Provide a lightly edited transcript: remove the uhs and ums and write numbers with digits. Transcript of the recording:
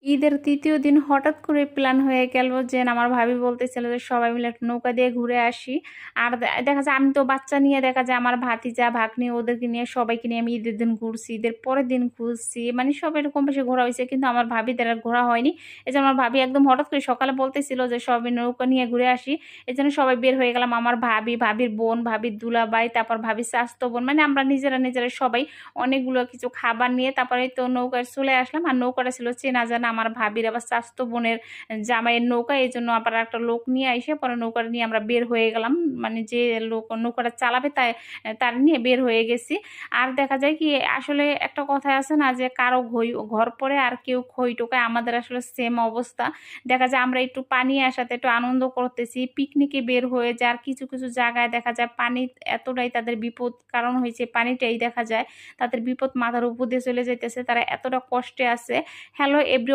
ঈদের ৩য় দিন হঠাৎ করে প্ল্যান হয়ে গেল যে আমার ভাবি বলতেছিল যে সবাই মিলে একটা নৌকা দিয়ে ঘুরে আসি। আর দেখা যায় আমি তো বাচ্চা নিয়ে দেখা যায় আমার ভাতিজা, ভাগ্নি ওদেরকে নিয়ে সবাইকে নিয়ে আমি ঈদের দিন ঘুরছি। ঈদের পরের দিন ঘুরছি। মানে সব এরকম বেশি ঘোরা হইছে কিন্তু আমার ভাবিদের আর ঘোরা হয়নি। এজন্য আমার ভাবি একদম হঠাৎ করে সকালে বলতেছিল যে সবাই নৌকা নিয়ে ঘুরে আসি। এজন্য সবাই বের হয়ে গেলাম। আমার ভাবি, ভাবির বোন, ভাবির দুলাভাই, তারপর ভাবির চাচাতো বোন। মানে আমরা নিজেরা সবাই অনেকগুলো কিছু খাবার নিয়ে তারপরে তো নৌকায় চলে আসলাম। আর নৌকাটা ছিল চেনা জানা আমার ভাবির আবার চাচাতো বোনের জামাইয়ের নৌকা। এইজন্য আবার একটা লোক নিয়ে আইসে পরে নৌকাটা নিয়ে আমরা বের হয়ে গেলাম। মানে যে লোক নৌকাটা চালাবে তার নিয়ে বের হয়ে গেছি। আর দেখা যায় কি আসলে একটা কথা আছে না যে কারো ঘর পড়ে আর কেউ খই টোকায়, আমাদের আসলে সেম অবস্থা। দেখা যায় আমরা একটু পানি আসাতে একটু আনন্দ করতেছি, পিকনিকে বের হয়ে যায়। আর কিছু কিছু জায়গায় দেখা যায় পানি এতটাই তাদের বিপদ কারণ হয়েছে, পানিটাই দেখা যায় তাদের বিপদ মাথার উপর দিয়ে চলে যাইতেছে, তারা এতটা কষ্টে আছে। Hello everyone.